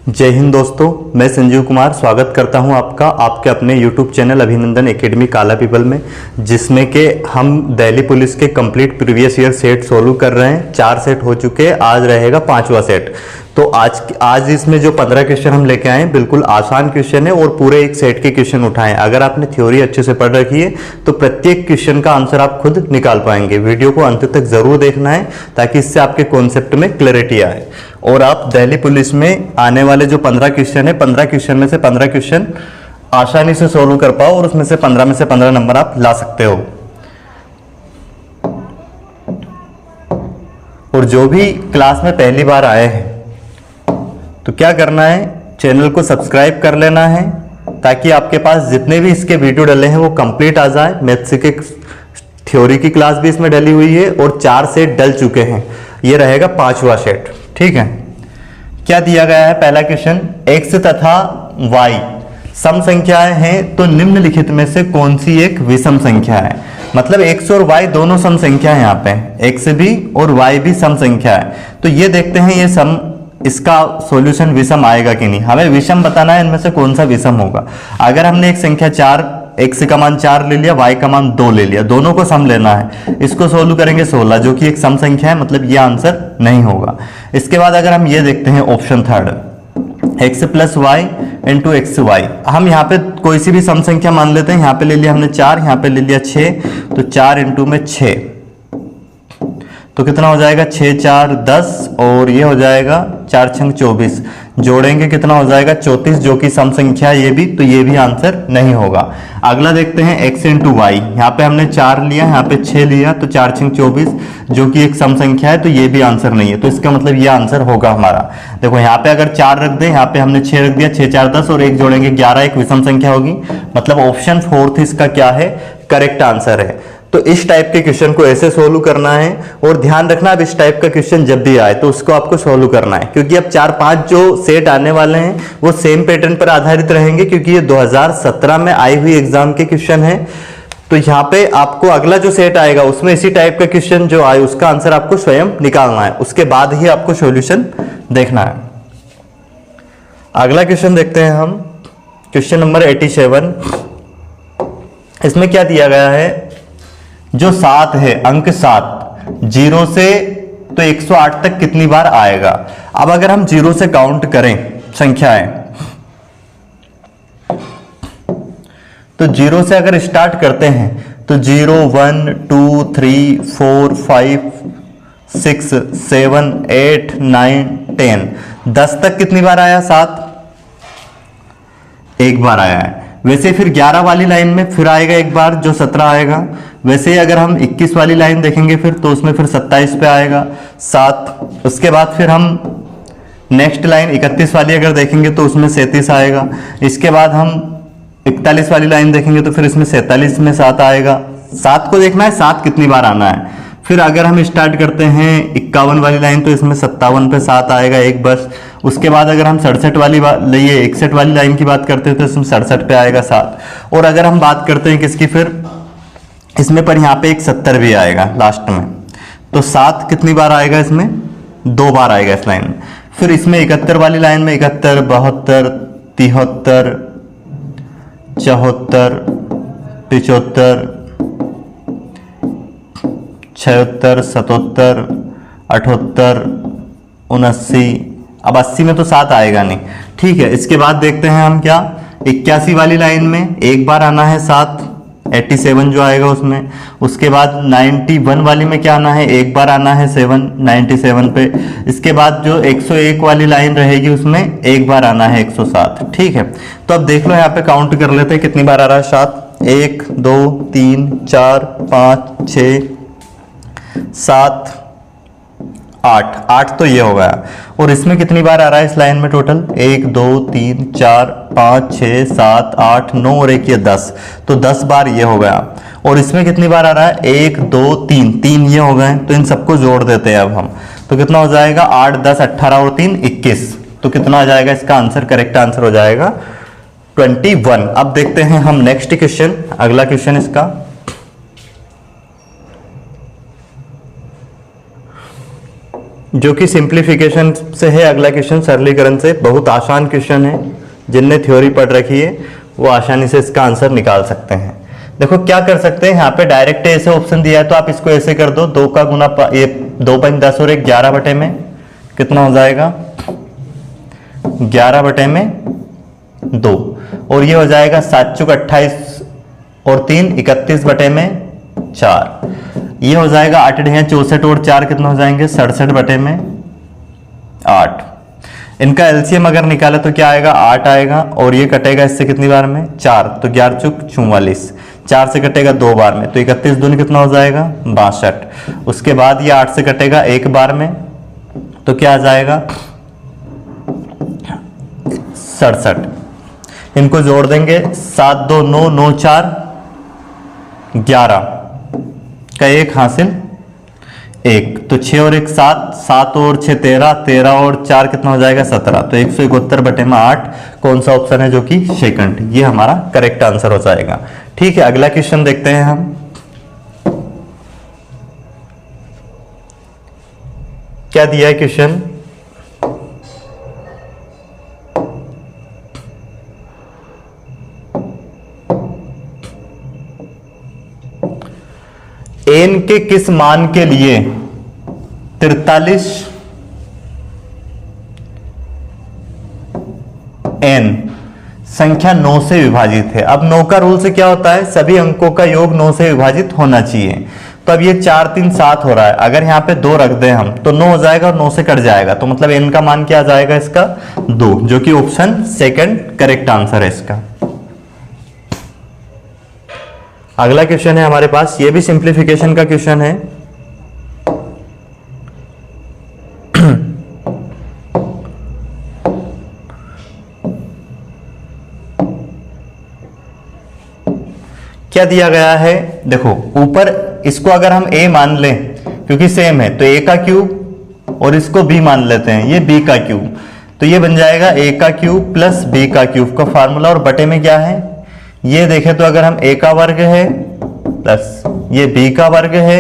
जय हिंद दोस्तों, मैं संजीव कुमार स्वागत करता हूं आपका आपके अपने YouTube चैनल अभिनंदन एकेडमी काला पीपल में, जिसमें कि हम दिल्ली पुलिस के complete previous year set solve कर रहे हैं। 4 सेट हो चुके हैं, आज रहेगा 5वां सेट। तो आज इसमें जो 15 क्वेश्चन हम लेके आए हैं बिल्कुल आसान क्वेश्चन है और पूरे एक सेट के क्वेश्चन उठाएं। अगर आपने थ्योरी अच्छे से पढ़ रखी है तो प्रत्येक क्वेश्चन का आंसर आप खुद निकाल पाएंगे। वीडियो को अंत तक जरूर देखना है ताकि इससे आपके कॉन्सेप्ट में क्लैरिटी आए और आप दिल्ली पुलिस में आने वाले जो 15 क्वेश्चन है 15 क्वेश्चन में से 15 क्वेश्चन आसानी से सोल्व कर पाओ और उसमें से 15 में से 15 नंबर आप ला सकते हो। और जो भी क्लास में पहली बार आए हैं तो क्या करना है, चैनल को सब्सक्राइब कर लेना है ताकि आपके पास जितने भी इसके वीडियो डले हैं वो कंप्लीट आ जाए। मैथ्स के थ्योरी की क्लास भी इसमें डली हुई है और 4 सेट डल चुके हैं। ये रहेगा 5वां सेट। ठीक है, क्या दिया गया है? पहला क्वेश्चन, x तथा y सम संख्याएं हैं तो निम्नलिखित में से कौन सी एक विषम संख्या है? मतलब x और y दोनों सम संख्या है, यहाँ पे x भी और y भी सम संख्या है। तो ये देखते हैं ये सम, इसका सॉल्यूशन विषम आएगा कि नहीं। हमें विषम बताना है इनमें से कौन सा विषम होगा। अगर हमने एक संख्या 4, x का मान 4 ले लिया, y का मान 2 ले लिया, दोनों को सम लेना है। इसको सोल्व करेंगे 16 जो कि एक सम संख्या है, मतलब ये आंसर नहीं होगा। इसके बाद अगर हम ये देखते हैं option third, x plus y into x y, हम यहाँ पे कोई सी भी सम संख्या मान लेते हैं। यहाँ पे ले लिया हमने 4, यहाँ पे ले लिया 6, तो 4 इंटू में 6 तो कितना हो जाएगा? 6 4 10 और ये हो जाएगा 4 6 24, जोड़ेंगे कितना हो जाएगा? 34 जो कि सम संख्या है ये भी, तो ये भी आंसर नहीं होगा। अगला देखते हैं x इंटू वाई, यहाँ पे हमने 4 लिया, यहाँ पे 6 लिया, तो 4 6 24 जो कि एक सम संख्या है, तो ये भी आंसर नहीं है। तो इसका मतलब ये आंसर होगा हमारा। देखो यहाँ पे अगर 4 रख दे, यहाँ पे हमने 6 रख दिया, 6 4 10 और 1 जोड़ेंगे 11, एक विषम संख्या होगी। मतलब ऑप्शन 4 इसका क्या है? करेक्ट आंसर है। तो इस टाइप के क्वेश्चन को ऐसे सोल्व करना है और ध्यान रखना अब इस टाइप का क्वेश्चन जब भी आए तो उसको आपको सोल्व करना है, क्योंकि अब 4-5 जो सेट आने वाले हैं वो सेम पैटर्न पर आधारित रहेंगे, क्योंकि ये 2017 में आई हुई एग्जाम के क्वेश्चन है। तो यहाँ पे आपको अगला जो सेट आएगा उसमें इसी टाइप का क्वेश्चन जो आए उसका आंसर आपको स्वयं निकालना है, उसके बाद ही आपको सॉल्यूशन देखना है। अगला क्वेश्चन देखते हैं हम, क्वेश्चन नंबर 87। इसमें क्या दिया गया है? जो 7 है, अंक 7 0 से तो 108 तक कितनी बार आएगा? अब अगर हम 0 से काउंट करें संख्याएं तो 0 से अगर स्टार्ट करते हैं तो 0 1 2 3 4 5 6 7 8 9 10 10 तक कितनी बार आया? 7 एक बार आया है। वैसे फिर 11 वाली लाइन में फिर आएगा एक बार जो 17 आएगा। वैसे अगर हम 21 वाली लाइन देखेंगे फिर तो उसमें फिर 27 पे आएगा 7। उसके बाद फिर हम नेक्स्ट लाइन 31 वाली अगर देखेंगे तो उसमें 37 आएगा। इसके बाद हम 41 वाली लाइन देखेंगे तो फिर इसमें 47 में 7 आएगा। 7 को देखना है 7 कितनी बार आना है। फिर अगर हम स्टार्ट करते हैं 51 वाली लाइन तो इसमें 57 पे 7 आएगा एक बस। उसके बाद अगर हम 67 वाली 61 वाली लाइन की बात करते हैं तो इसमें 67 पे आएगा 7। और अगर हम बात करते हैं किसकी, फिर इसमें पर यहाँ पे एक 70 भी आएगा लास्ट में। तो 7 कितनी बार आएगा? इसमें 2 बार आएगा इस लाइन में। फिर इसमें 71 वाली लाइन में 71 72 73 74 75 76 77 78 79। अब 80 में तो 7 आएगा नहीं। ठीक है, इसके बाद देखते हैं हम क्या, 81 वाली लाइन में एक बार आना है 7, 87 जो आएगा उसमें। उसके बाद 91 वाली में क्या आना है? एक बार आना है 7 97 पे। इसके बाद जो 101 वाली लाइन रहेगी उसमें एक बार आना है 107। ठीक है, तो अब देख लो यहाँ पे काउंट कर लेते हैं कितनी बार आ रहा है 7। 1 2 3 4 5 6 7 8 तो ये हो गया। और इसमें कितनी बार आ रहा है इस लाइन में टोटल? 1 2 3 4 5 6 7 8 9 और 1 ये 10, तो 10 बार ये हो गया। और इसमें कितनी बार आ रहा है? 1 2 3 ये हो गए। तो इन सबको जोड़ देते हैं अब हम, तो कितना हो जाएगा? 8 10 18 और 3 21। तो कितना आ जाएगा इसका आंसर? करेक्ट आंसर हो जाएगा 21। अब देखते हैं हम नेक्स्ट क्वेश्चन, अगला क्वेश्चन इसका जो कि सिंप्लीफिकेशन से है। अगला क्वेश्चन सरलीकरण से, बहुत आसान क्वेश्चन है। जिनने थ्योरी पढ़ रखी है वो आसानी से इसका आंसर निकाल सकते हैं। देखो क्या कर सकते हैं, यहाँ पे डायरेक्ट ऐसे ऑप्शन दिया है तो आप इसको ऐसे कर दो, 2 का गुना ये 2 पंच 10 और 1 11 बटे में कितना हो जाएगा 11 बटे में 2, और ये हो जाएगा 7 चौक 28 और 3 31 बटे में 4। ये हो जाएगा 8 ढें 64 और 4 कितना हो जाएंगे 67 बटे में 8। इनका एलसीएम अगर निकाले तो क्या आएगा 8 आएगा, और ये कटेगा इससे कितनी बार में 4, तो 11 चौक 44, 4 से कटेगा 2 बार में, तो 31 दूनी कितना हो जाएगा 62। उसके बाद ये 8 से कटेगा 1 बार में, तो क्या आ जाएगा 67। इनको जोड़ देंगे 7 2 9 9 4 11 का 1 हासिल 1, तो 6 और 1 7, 7 और 6 13, 13 और 4 कितना हो जाएगा 17, तो 171 बटे में 8 कौन सा ऑप्शन है जो कि सेकंड, ये हमारा करेक्ट आंसर हो जाएगा। ठीक है, अगला क्वेश्चन देखते हैं हम। क्या दिया है क्वेश्चन, n के किस मान के लिए 43 n संख्या 9 से विभाजित है। अब 9 का रूल से क्या होता है, सभी अंकों का योग 9 से विभाजित होना चाहिए। तो अब ये 4 3 7 हो रहा है, अगर यहाँ पे 2 रख दें हम तो 9 हो जाएगा और 9 से कट जाएगा, तो मतलब n का मान क्या आ जाएगा इसका 2, जो कि ऑप्शन सेकंड करेक्ट आंसर है इसका। अगला क्वेश्चन है हमारे पास, ये भी सिंप्लीफिकेशन का क्वेश्चन है। क्या दिया गया है, देखो ऊपर इसको अगर हम a मान लें क्योंकि सेम है, तो a का क्यूब और इसको b मान लेते हैं, ये b का क्यूब, तो ये बन जाएगा a का क्यूब प्लस b का क्यूब का फार्मूला, और बटे में क्या है ये देखें तो अगर हम a का वर्ग है प्लस ये b का वर्ग है,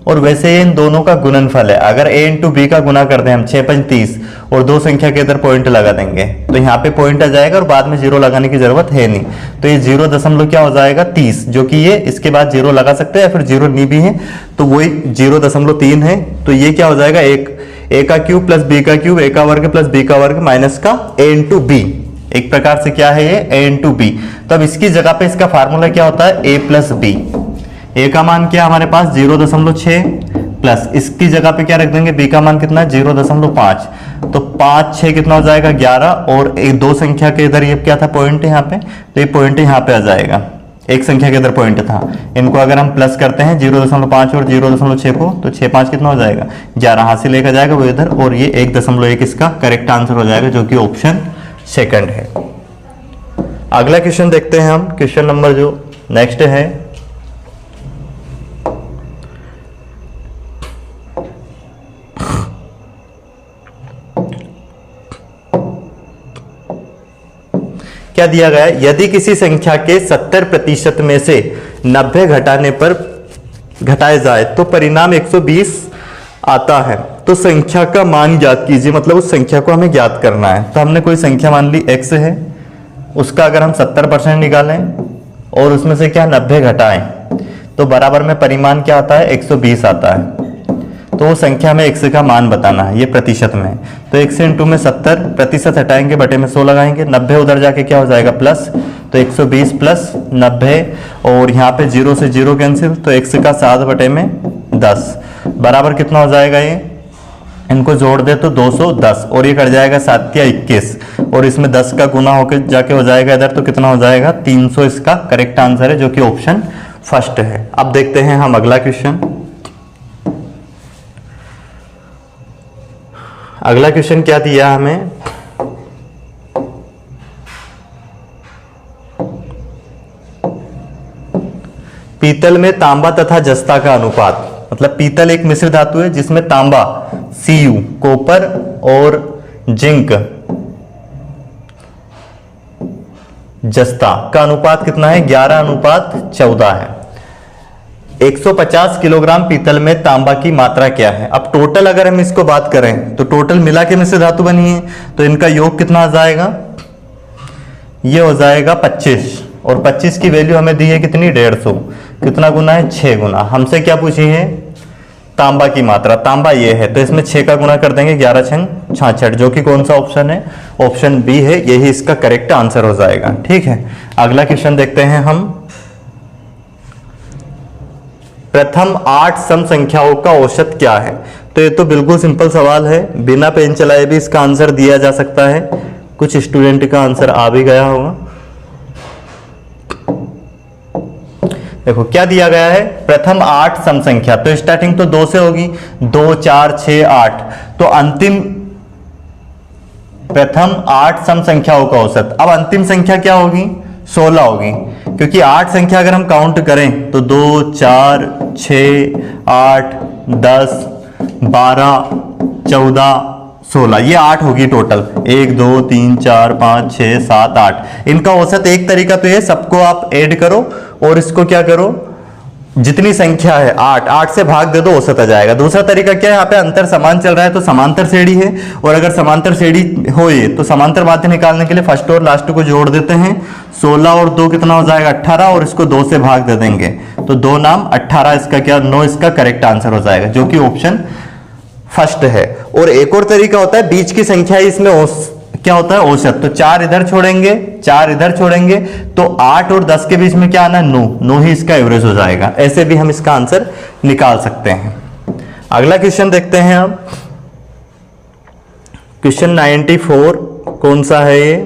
और वैसे इन दोनों का गुणनफल है। अगर a इंटू बी का गुना कर दें हम 6 5 30 और 2 संख्या के इधर पॉइंट लगा देंगे तो यहाँ पे पॉइंट आ जाएगा और बाद में 0 लगाने की जरूरत है नहीं, तो ये 0 दशमलव क्या हो जाएगा 30, जो कि ये इसके बाद 0 लगा सकते हैं या फिर 0 नहीं भी है तो वही 0.3 है, तो ये क्या हो जाएगा a का क्यूब प्लस b का क्यूब, a का वर्ग प्लस b का वर्ग माइनस का a इंटू बी, एक प्रकार से क्या है ये a इंटू बी। तो अब इसकी जगह पे इसका फार्मूला क्या होता है a प्लस बी, a का मान क्या हमारे पास 0.6 प्लस इसकी जगह पे क्या रख देंगे b का मान कितना है 0.5, तो 5 6 कितना हो जाएगा 11, और एक 2 संख्या के इधर ये क्या था पॉइंट है यहाँ पे, तो ये पॉइंट यहाँ पे आ जाएगा, एक संख्या के इधर पॉइंट था। इनको अगर हम प्लस करते हैं 0.5 और 0.6 को, तो 6 5 कितना हो जाएगा 11, हासिल एक आ जाएगा वो इधर, और ये 1.1 इसका करेक्ट आंसर हो जाएगा जो कि ऑप्शन सेकंड है। अगला क्वेश्चन देखते हैं हम, क्वेश्चन नंबर जो नेक्स्ट है, क्या दिया गया है, यदि किसी संख्या के 70% में से 90 घटाने पर घटाए जाए तो परिणाम 120 आता है, तो संख्या का मान ज्ञात कीजिए। मतलब उस संख्या को हमें ज्ञात करना है। तो हमने कोई संख्या मान ली x है, उसका अगर हम 70% निकालें और उसमें से क्या 90 घटाएं तो बराबर में परिमाण क्या आता है 120 आता है। तो वो संख्या में x का मान बताना है, ये प्रतिशत में, तो 100 इंटू में 70, प्रतिशत हटाएंगे बटे में 100 लगाएंगे, 90 उधर जाके क्या हो जाएगा प्लस, तो 120 प्लस 90, और यहाँ पे 0 से 0 कैंसिल, तो x का 7 बटे में 10 बराबर कितना हो जाएगा, ये इनको जोड़ दे तो 210, और ये कट जाएगा 7 या 21, और इसमें 10 का गुना होकर जाके हो जाएगा इधर, तो कितना हो जाएगा 300 इसका करेक्ट आंसर है जो कि ऑप्शन फर्स्ट है। अब देखते हैं हम अगला क्वेश्चन। अगला क्वेश्चन क्या दिया हमें, पीतल में तांबा तथा जस्ता का अनुपात, मतलब पीतल एक मिश्र धातु है जिसमें तांबा Cu, कॉपर और जिंक जस्ता का अनुपात कितना है 11:14 है। 150 किलोग्राम पीतल में तांबा की मात्रा क्या है। अब टोटल अगर हम इसको बात करें तो टोटल मिला के मिश्र धातु बनी है, तो इनका योग कितना आ जाएगा, ये हो जाएगा 25, और 25 की वैल्यू हमें दी है कितनी, 150, कितना गुना है, 6 गुना। हमसे क्या पूछी है, तांबा की मात्रा, तांबा ये है, तो इसमें 6 का गुना कर देंगे, 11 छंग 66, जो कि कौन सा ऑप्शन है, ऑप्शन बी है, यही इसका करेक्ट आंसर हो जाएगा। ठीक है, अगला क्वेश्चन देखते हैं हम। प्रथम 8 सम संख्याओं का औसत क्या है। तो ये तो बिल्कुल सिंपल सवाल है, बिना पेन चलाए भी इसका आंसर दिया जा सकता है। कुछ स्टूडेंट का आंसर आ भी गया होगा। देखो क्या दिया गया है, प्रथम 8 सम संख्या, तो स्टार्टिंग तो 2 से होगी, 2 4 6 8, तो अंतिम प्रथम 8 सम संख्याओं का औसत। अब अंतिम संख्या क्या होगी, 16 होगी, क्योंकि 8 संख्या अगर हम काउंट करें तो 2 4 6 8 10 12 14 16, ये 8 होगी टोटल, 1 2 3 4 5 6 7 8। इनका औसत एक तरीका तो ये, सबको आप ऐड करो और इसको क्या करो, जितनी संख्या है 8 से भाग दे दो, औसत आ जाएगा। दूसरा तरीका क्या है, यहाँ पे अंतर समान चल रहा है तो समांतर श्रेणी है, और अगर समांतर श्रेणी हो ये तो समांतर माध्य निकालने के लिए फर्स्ट और लास्ट को जोड़ देते हैं। 16 और 2 कितना हो जाएगा, 18, और इसको 2 से भाग दे देंगे तो 2 नाम 18, इसका क्या 9 इसका करेक्ट आंसर हो जाएगा, जो कि ऑप्शन फर्स्ट है। और एक और तरीका होता है, बीच की संख्या इसमें क्या होता है, औसत, तो 4 इधर छोड़ेंगे 4 इधर छोड़ेंगे तो 8 और 10 के बीच में क्या आना है, 9 ही इसका एवरेज हो जाएगा। ऐसे भी हम इसका आंसर निकाल सकते हैं। अगला क्वेश्चन देखते हैं अब, क्वेश्चन 94 कौन सा है ये,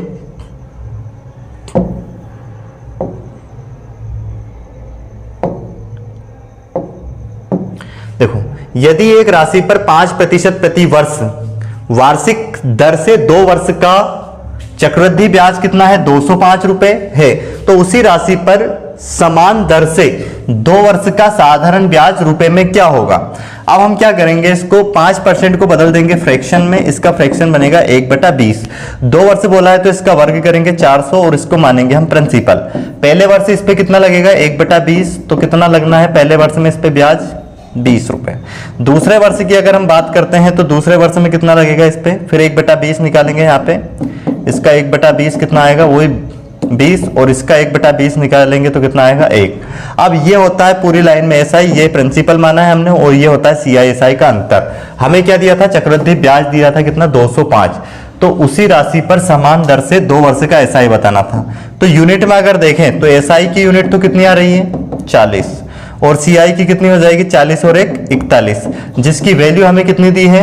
देखो यदि एक राशि पर 5% प्रति वर्ष वार्षिक दर से 2 वर्ष का चक्रवृद्धि ब्याज कितना है, 205 रुपए है, तो उसी राशि पर समान दर से 2 वर्ष का साधारण ब्याज रुपए में क्या होगा। अब हम क्या करेंगे, इसको 5% को बदल देंगे फ्रैक्शन में, इसका फ्रैक्शन बनेगा 1/20। 2 वर्ष बोला है तो इसका वर्ग करेंगे 400 और इसको मानेंगे हम प्रिंसिपल। पहले वर्ष इस पे कितना लगेगा, 1/20, तो कितना लगना है पहले वर्ष में इस पे ब्याज, 20 रुपए। दूसरे वर्ष की अगर हम बात करते हैं तो दूसरे वर्ष में कितना लगेगा इस पे, फिर 1/20 निकालेंगे, यहाँ पे इसका 1/20 कितना आएगा, वही 20, और इसका 1/20 निकालेंगे तो कितना आएगा, 1। अब ये होता है पूरी लाइन में एसआई, ये प्रिंसिपल माना है हमने, और ये होता है सीआईएसआई का अंतर। हमें क्या दिया था, चक्रवृद्धि ब्याज दिया था कितना, 205, तो उसी राशि पर समान दर से 2 वर्ष का एसआई बताना था। तो यूनिट में अगर देखें तो एसआई की यूनिट तो कितनी आ रही है, 40, और सीआई की कितनी हो जाएगी, 40 और 1 41, जिसकी वैल्यू हमें कितनी दी है,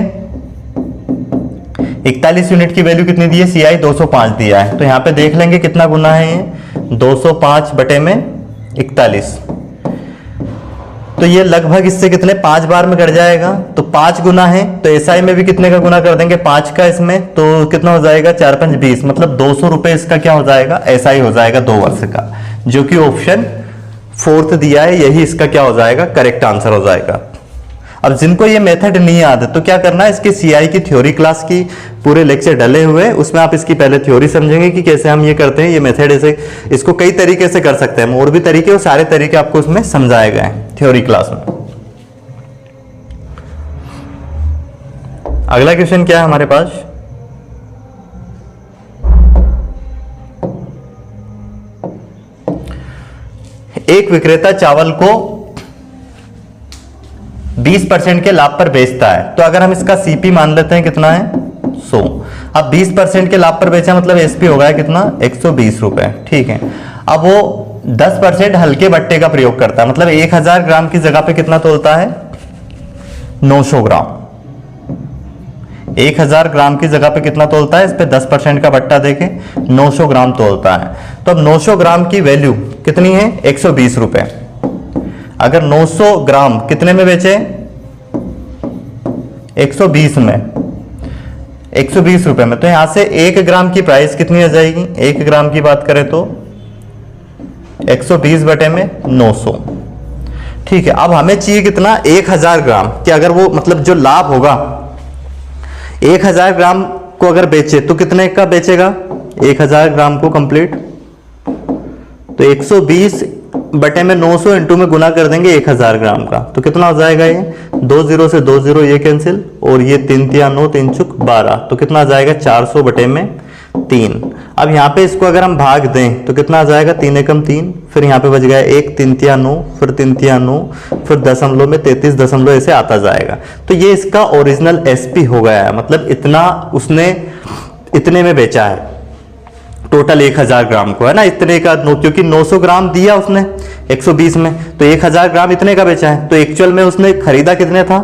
41 यूनिट की वैल्यू कितनी दी है, सीआई 205 दिया है। तो यहाँ पे देख लेंगे कितना गुना है ये, 205 बटे में 41, तो ये लगभग इससे कितने 5 बार में कट जाएगा, तो 5 गुना है, तो एसआई में भी कितने का गुना कर देंगे, 5 का इसमें, तो कितना हो जाएगा, 4 5 20, मतलब 200 रुपए इसका क्या हो जाएगा, एसआई हो जाएगा 2 वर्ष का, जो कि ऑप्शन 4th दिया है, यही इसका क्या हो जाएगा, करेक्ट आंसर हो जाएगा। अब जिनको ये मेथड नहीं याद है तो क्या करना है, इसकी सीआई की थ्योरी क्लास की पूरे लेक्चर डले हुए हैं, उसमें आप इसकी पहले थ्योरी समझेंगे कि कैसे हम ये करते हैं, ये मेथड ऐसे, इसको कई तरीके से कर सकते हैं, और भी तरीके, वो सारे तरीके आपको उसमें समझाए गए हैं थ्योरी क्लास में। अगला क्वेश्चन क्या है हमारे पास, एक विक्रेता चावल को 20% के लाभ पर बेचता है, तो अगर हम इसका सीपी मान लेते हैं कितना है, 100। अब 20% के लाभ पर बेचा मतलब एसपी हो गया कितना, 120 रुपए, ठीक है। अब वो 10% हल्के बट्टे का प्रयोग करता है, मतलब 1000 ग्राम की जगह पे कितना तोलता है, 900 ग्राम। 1000 ग्राम की जगह पे कितना तोलता है, इस पे 10% का बट्टा देके 900 ग्राम तोलता है। तो अब 900 ग्राम की वैल्यू कितनी है, 120 रुपए। अगर 900 ग्राम कितने में बेचे, 120 में, 120 रुपए में, तो यहां से 1 ग्राम की प्राइस कितनी हो जाएगी, 1 ग्राम की बात करें तो 120 बटे में 900, ठीक है। अब हमें चाहिए कितना, 1000 ग्राम, कि अगर वो मतलब जो लाभ होगा 1000 ग्राम को अगर बेचे तो कितने का बेचेगा, 1000 ग्राम को कंप्लीट, तो 120 बटे में 900 इंटू में गुना कर देंगे 1000 ग्राम का, तो कितना हो जाएगा ये 2 0 से 2 0 ये कैंसिल, और ये 3 3 9 3 चुक 12, तो कितना आ जाएगा 400 बटे में 3। अब यहाँ पे इसको अगर हम भाग दें तो कितना आ जाएगा 3 एकम 3, फिर यहाँ पे बच गया 1 3 3 9, फिर 3 3 9, फिर दशमलव में 33 दशमलव ऐसे आता जाएगा। तो ये इसका ओरिजिनल एसपी हो गया है, मतलब इतना उसने इतने में बेचा है टोटल 1000 ग्राम को, है ना, इतने का क्योंकि 900 ग्राम दिया उसने 120 में, तो 1000 ग्राम इतने का बेचा है। तो एक्चुअल में उसने खरीदा कितने था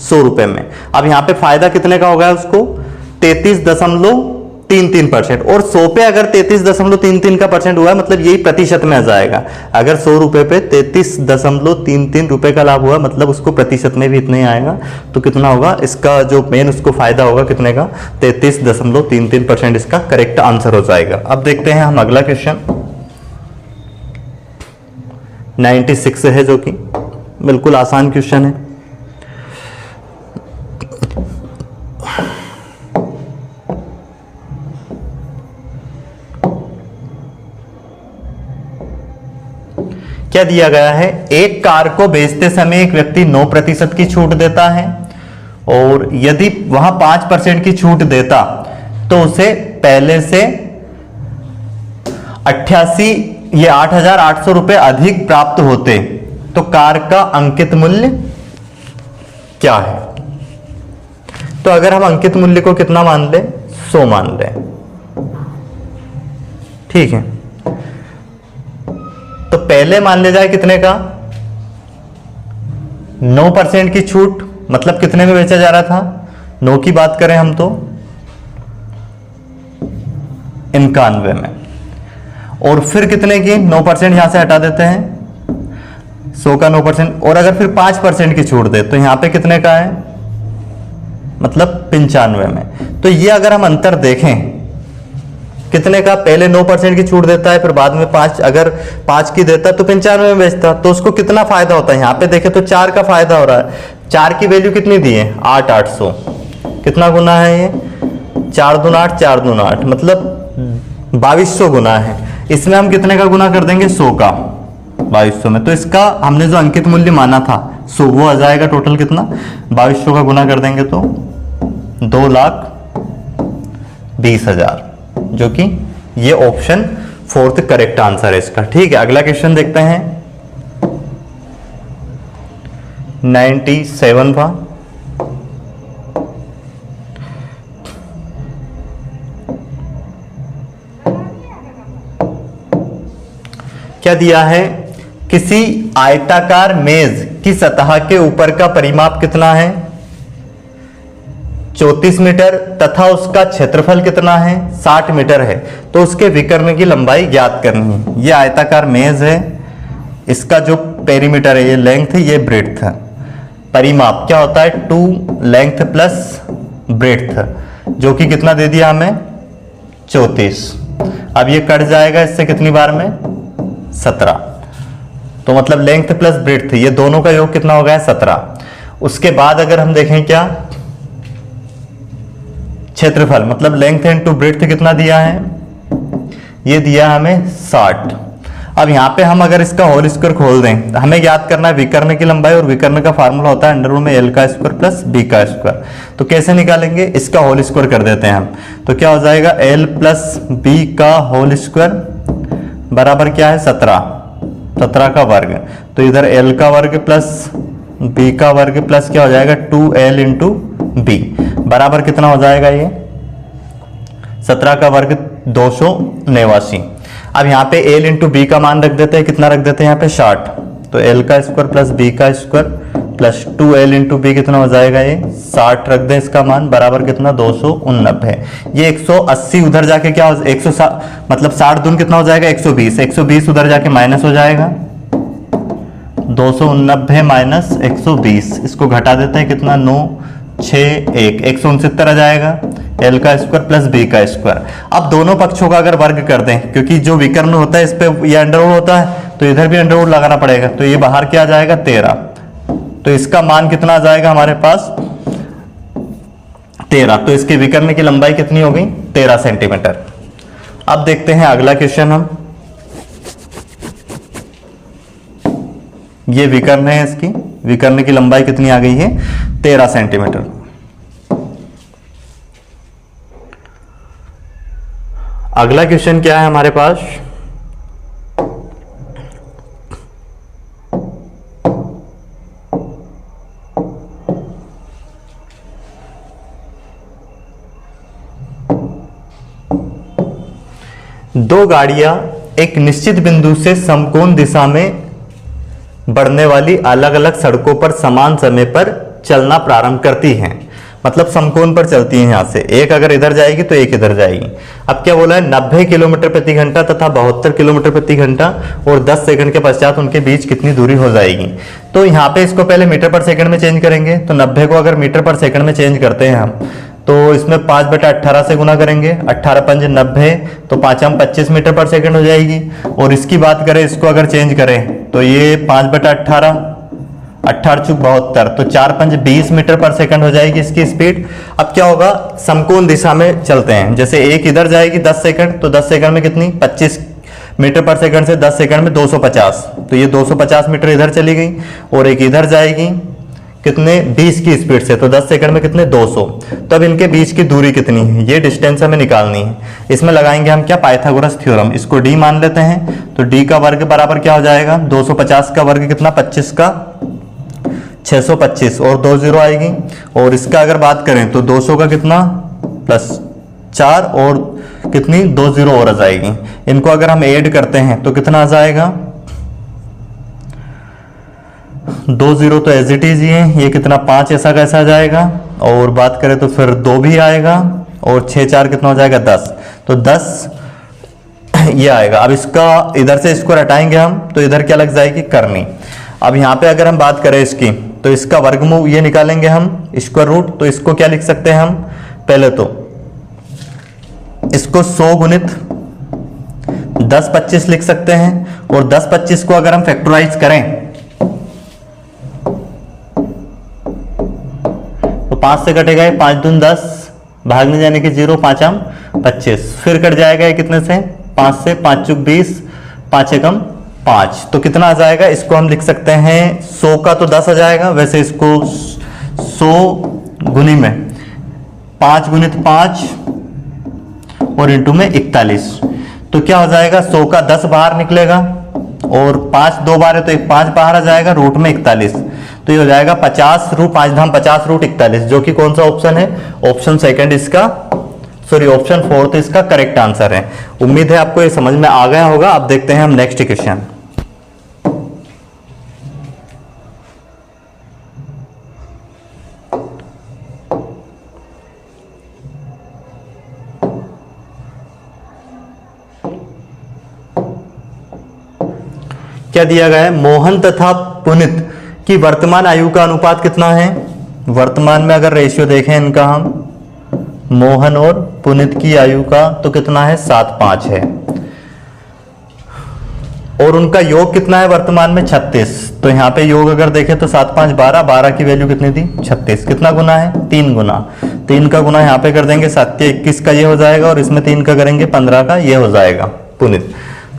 100 रुपए में। अब यहाँ पे फायदा कितने का हो गया उसको 33.33%, और 100 पे अगर 33.33 का परसेंट हुआ है मतलब यही प्रतिशत में आ जाएगा। अगर 100 रुपए पे 33.33 रुपए का लाभ हुआ मतलब उसको प्रतिशत में भी इतना ही आएगा। तो कितना होगा इसका जो मेन उसको फायदा होगा कितने का 33.33% इसका करेक्ट आंसर हो जाएगा। अब देखते हैं हम अगला क्वेश्चन 96 है, जो कि बिल्कुल आसान क्वेश्चन है। क्या दिया गया है, एक कार को बेचते समय एक व्यक्ति 9% की छूट देता है, और यदि वहां 5% की छूट देता तो उसे पहले से 8,800 रुपए अधिक प्राप्त होते, तो कार का अंकित मूल्य क्या है। तो अगर हम अंकित मूल्य को कितना मान ले 100 मान ले, ठीक है, तो पहले मान ले जाए कितने का 9% की छूट, मतलब कितने में बेचा जा रहा था 9 की बात करें हम तो 91 में, और फिर कितने की 9% यहां से हटा देते हैं 100 का 9%, और अगर फिर 5% की छूट दे तो यहां पे कितने का है मतलब 95 में। तो ये अगर हम अंतर देखें कितने का, पहले 9% की छूट देता है फिर बाद में 5, अगर 5 की देता तो 95 में बेचता, तो उसको कितना फायदा होता है। यहाँ पे देखें तो 4 का फायदा हो रहा है। 4 की वैल्यू कितनी दी है 8,800, कितना गुना है ये 4 दूना 8 4 दूना 8 मतलब 2200 गुना है। इसमें हम कितने का गुना कर देंगे 100 का 2200 में, तो इसका हमने जो अंकित मूल्य माना था 100 वो आ जाएगा टोटल कितना 2200 का गुना कर देंगे तो 2,20,000, जो कि ये ऑप्शन 4th करेक्ट आंसर है इसका। ठीक है, अगला क्वेश्चन देखते हैं 97 था। क्या दिया है, किसी आयताकार मेज की सतह के ऊपर का परिमाप कितना है 34 मीटर तथा उसका क्षेत्रफल कितना है 60 मीटर है, तो उसके विकर्ण की लंबाई ज्ञात करनी है। ये आयताकार मेज है, इसका जो पेरीमीटर है ये लेंथ है ये ब्रेड्थ है। परिमाप क्या होता है 2 लेंथ प्लस ब्रेड्थ, जो कि कितना दे दिया हमें 34। अब ये कट जाएगा इससे कितनी बार में 17, तो मतलब लेंथ प्लस ब्रेड्थ ये दोनों का योग कितना हो गया 17। उसके बाद अगर हम देखें क्या क्षेत्रफल, मतलब लेंथ इनटू ब्रेड्थ कितना दिया है, ये दिया हमें 60। अब यहाँ पे हम अगर इसका होल स्क्वायर खोल दें तो हमें याद करना है विकर्ण की लंबाई, और विकर्ण का फार्मूला होता है अंडर रूट में l का स्क्वायर प्लस b का स्क्वायर। तो कैसे निकालेंगे, इसका होल स्क्वायर कर देते हैं हम, तो क्या हो जाएगा l प्लस b का होल स्क्वायर बराबर क्या है 17 का वर्ग, तो इधर l का वर्ग प्लस b का वर्ग प्लस क्या हो जाएगा 2l इंटू b बराबर कितना हो जाएगा ये 17 का वर्ग 289। अब यहाँ पे l इंटू बी का मान रख देते हैं, कितना रख देते हैं यहाँ पे 60, तो l का स्क्वायर प्लस b का square plus 2l into b कितना हो जाएगा ये 60 रख दें इसका मान बराबर कितना 289। ये 180 उधर जाके क्या हो 160 मतलब 60 दून कितना हो जाएगा 120, 120 उधर जाके माइनस हो जाएगा 289 माइनस 120, इसको घटा देते हैं कितना 9 6 1 169 आ जाएगा l का स्क्वायर प्लस b का स्क्वायर। अब दोनों पक्षों का अगर वर्ग कर दें, क्योंकि जो विकर्ण होता है इस पे ये अंडरवुड होता है तो इधर भी अंडरवुड लगाना पड़ेगा, तो ये बाहर क्या आ जाएगा 13, तो इसका मान कितना आ जाएगा हमारे पास 13, तो इसके विकर्ण की लंबाई कितनी हो गई 13 सेंटीमीटर। अब देखते हैं अगला क्वेश्चन हम ये विकर्ण है, इसकी विकर्ण की लंबाई कितनी आ गई है 13 सेंटीमीटर। अगला क्वेश्चन क्या है हमारे पास, दो गाड़ियां एक निश्चित बिंदु से समकोण दिशा में बढ़ने वाली अलग अलग सड़कों पर समान समय पर चलना प्रारंभ करती हैं, मतलब समकोण पर चलती हैं। यहां से एक अगर इधर जाएगी तो एक इधर जाएगी। अब क्या बोला है, 90 किलोमीटर प्रति घंटा तथा 72 किलोमीटर प्रति घंटा और 10 सेकंड के पश्चात उनके बीच कितनी दूरी हो जाएगी। तो यहाँ पे इसको पहले मीटर पर सेकंड में चेंज करेंगे। तो 90 को अगर मीटर पर सेकंड में चेंज करते हैं हम, तो इसमें 5/18 से गुना करेंगे, 18 पंज 90, तो 5 25 मीटर पर सेकंड हो जाएगी। और इसकी बात करें, इसको अगर चेंज करें तो ये 5/18, 18 चुक 72, तो 4 पंज 20 मीटर पर सेकंड हो जाएगी इसकी स्पीड। अब क्या होगा, समकोण दिशा में चलते हैं। जैसे एक इधर जाएगी 10 सेकंड, तो 10 सेकंड में कितनी 25 मीटर पर सेकंड से 10 सेकंड में 250, तो ये 250 मीटर इधर चली गई। और एक इधर जाएगी कितने 20 की स्पीड से, तो 10 सेकंड में कितने 200। तब इनके बीच की दूरी कितनी है, ये डिस्टेंस हमें निकालनी है। इसमें लगाएंगे हम क्या, पाइथागोरस थ्योरम। इसको d मान लेते हैं, तो d का वर्ग बराबर क्या हो जाएगा, 250 का वर्ग कितना 25 का 625 और 2 0 आएगी। और इसका अगर बात करें तो 200 का कितना +4 और कितनी 2 0 और आ जाएगी। इनको अगर हम ऐड करते हैं तो कितना आ जाएगा, 2 0 तो एज इट इज ही है, ये कितना 5 ऐसा कैसा आ जाएगा। और बात करें तो फिर 2 भी आएगा और 6 4 कितना हो जाएगा 10, तो 10 ये आएगा। अब इसका इधर से इसको हटाएंगे हम, तो इधर क्या लग जाएगी करनी। अब यहाँ पे अगर हम बात करें इसकी, तो इसका वर्गमूल ये निकालेंगे हम स्क्वायर रूट। तो इसको क्या लिख सकते हैं हम, पहले तो इसको 100 गुणित 10 25 लिख सकते हैं। और 10 25 को अगर हम फैक्टराइज करें तो 5 से कटेगा, 5 दून 10, भागने जाने की 0, 5 आम 25, फिर कट जाएगा ये कितने से 5 से, 5 चुक 20, 5 एकम 5, तो कितना आ जाएगा। इसको हम लिख सकते हैं 100 का तो 10 आ जाएगा, वैसे इसको 100 गुनी में 5 गुणित 5 और इंटू में 41, तो क्या हो जाएगा 100 का 10 बाहर निकलेगा और 5 2 बार है तो 5 बाहर आ जाएगा, रूट में 41, तो ये हो जाएगा 50 रूट 5 धाम 50 रूट 41, जो कि कौन सा ऑप्शन है, ऑप्शन सेकंड इसका, सॉरी ऑप्शन फोर्थ इसका करेक्ट आंसर है। उम्मीद है आपको ये समझ में आ गया होगा। अब देखते हैं हम नेक्स्ट क्वेश्चन। क्या दिया गया है, मोहन तथा पुनित की वर्तमान आयु का अनुपात कितना है। वर्तमान में अगर रेशियो देखें इनका हम, मोहन और पुनित की आयु का तो कितना है 7:5 है। और उनका योग कितना है वर्तमान में 36, तो यहाँ पे योग अगर देखें तो 7 5 12, 12 की वैल्यू कितनी थी 36, कितना गुना है 3 गुना, 3 का गुना यहाँ पे कर देंगे 7 के 21 का ये हो जाएगा और इसमें 3 का करेंगे 15 का ये हो जाएगा पुनित।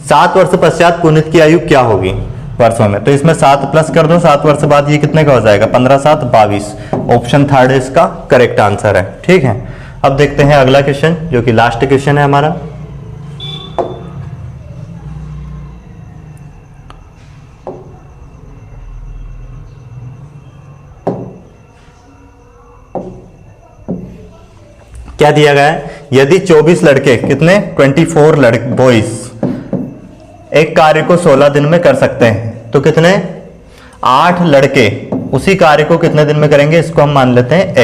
7 वर्ष पश्चात पुनित की आयु क्या होगी वर्षों में, तो इसमें 7 प्लस कर दो, 7 वर्ष बाद ये कितने का हो जाएगा 15 7 22, ऑप्शन थर्ड इसका करेक्ट आंसर है। ठीक है, अब देखते हैं अगला क्वेश्चन जो कि लास्ट क्वेश्चन है हमारा। क्या दिया गया है, यदि 24 लड़के कितने 24 लड़के बॉयज एक कार्य को 16 दिन में कर सकते हैं, तो कितने 8 लड़के उसी कार्य को कितने दिन में करेंगे, इसको हम मान लेते हैं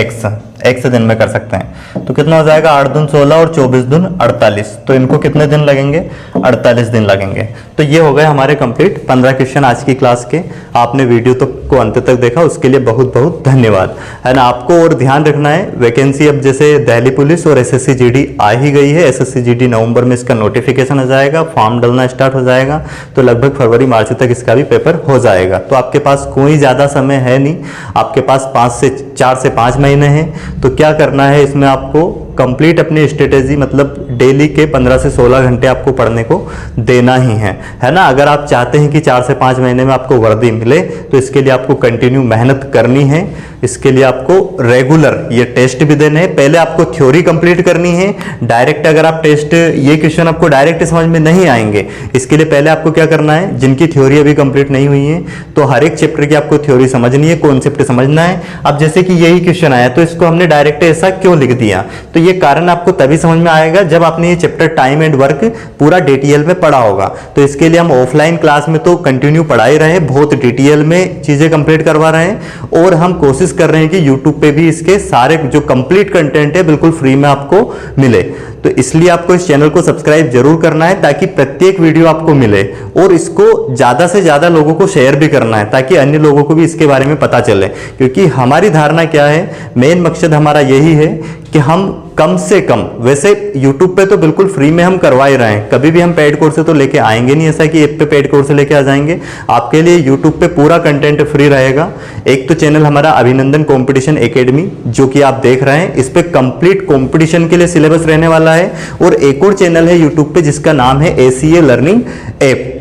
x दिन में कर सकते हैं, तो कितना हो जाएगा 8 दून 16 और 24 दून 48, तो इनको कितने दिन लगेंगे 48 दिन लगेंगे। तो ये हो गए हमारे कंप्लीट 15 क्वेश्चन आज की क्लास के। आपने वीडियो तो को अंत तक देखा, उसके लिए बहुत बहुत धन्यवाद। है ना, आपको और ध्यान रखना है, वैकेंसी अब जैसे दिल्ली पुलिस और एसएससी जीडी आ ही गई है, एसएससी जीडी नवंबर में इसका नोटिफिकेशन आ जाएगा, फॉर्म डलना स्टार्ट हो जाएगा, तो लगभग फरवरी मार्च तक इसका भी पेपर हो जाएगा। तो आपके पास कोई ज़्यादा समय है नहीं, आपके पास 4 से 5 महीने हैं। तो क्या करना है इसमें, आपको कंप्लीट अपनी स्ट्रेटेजी मतलब डेली के 15 से 16 घंटे आपको पढ़ने को देना ही है ना। अगर आप चाहते हैं कि 4 से 5 महीने में आपको वर्दी मिले तो इसके लिए आपको कंटिन्यू मेहनत करनी है। इसके लिए आपको रेगुलर ये टेस्ट भी देने हैं। पहले आपको थ्योरी कंप्लीट करनी है। डायरेक्ट अगर आप टेस्ट, ये क्वेश्चन आपको डायरेक्ट समझ में नहीं आएंगे। इसके लिए पहले आपको क्या करना है, जिनकी थ्योरी अभी कंप्लीट नहीं हुई है तो हर एक चैप्टर की आपको थ्योरी समझनी है, कॉन्सेप्ट समझना है। अब जैसे कि यही क्वेश्चन आया तो इसको हमने डायरेक्ट ऐसा क्यों लिख दिया, तो ये कारण आपको तभी समझ में आएगा जब आपने ये चैप्टर टाइम एंड वर्क पूरा डिटेल में पढ़ा होगा। तो इसके लिए हम ऑफलाइन क्लास में तो कंटिन्यू पढ़ा ही रहे हैं, बहुत डिटेल में चीजें कंप्लीट करवा रहे हैं, और हम कोशिश कर रहे हैं कि YouTube पे भी इसके सारे जो कंप्लीट कंटेंट है बिल्कुल फ्री में आपको मिले। तो इसलिए आपको इस चैनल को सब्सक्राइब जरूर करना है ताकि प्रत्येक वीडियो आपको मिले, और इसको ज्यादा से ज्यादा लोगों को शेयर भी करना है ताकि अन्य लोगों को भी इसके बारे में पता चले। क्योंकि हमारी धारणा क्या है, मेन मकसद हमारा यही है कि हम कम से कम, वैसे YouTube पे तो बिल्कुल फ्री में हम करवा ही रहे हैं, कभी भी हम पेड कोर्स तो लेके आएंगे नहीं, ऐसा कि ऐप पे पेड कोर्स लेके आ जाएंगे। आपके लिए YouTube पे पूरा कंटेंट फ्री रहेगा। एक तो चैनल हमारा अभिनंदन कंपटीशन एकेडमी जो कि आप देख रहे हैं, इस पे कंप्लीट कंपटीशन के लिए सिलेबस रहने वाला है, और एक और चैनल है YouTube पे जिसका नाम है ACA लर्निंग ऐप।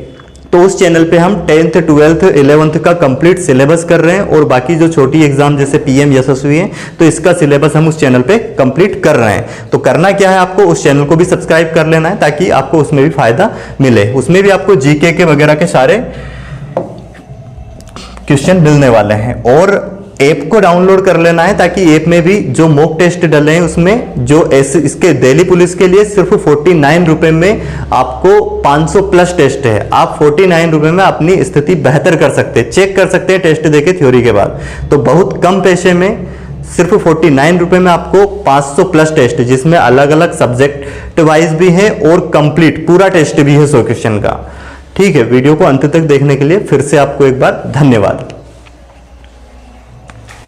तो उस चैनल पे हम 10th 12th 11th का कंप्लीट सिलेबस कर रहे हैं, और बाकी जो छोटी एग्जाम जैसे PM यशस्वी है तो इसका सिलेबस हम उस चैनल पे कंप्लीट कर रहे हैं। तो करना क्या है, आपको उस चैनल को भी सब्सक्राइब कर लेना है ताकि आपको उसमें भी फायदा मिले। उसमें भी आपको GK के वगैरह के सारे क्वेश्चन मिलने वाले हैं, और ऐप को डाउनलोड कर लेना है ताकि ऐप में भी जो मॉक टेस्ट डले हैं उसमें जो इसके दिल्ली पुलिस के लिए सिर्फ 49 रुपए में आपको 500 प्लस टेस्ट है। आप 49 रुपए में अपनी स्थिति बेहतर कर सकते हैं, चेक कर सकते हैं टेस्ट देके थ्योरी के बाद। तो बहुत कम पैसे में सिर्फ 49 रुपए में आपको 500 प्लस टेस्ट, जिसमें अलग अलग सब्जेक्ट वाइज भी है और कंप्लीट पूरा टेस्ट भी है 100 क्वेश्चन का। ठीक है, वीडियो को अंत तक देखने के लिए फिर से आपको एक बार धन्यवाद।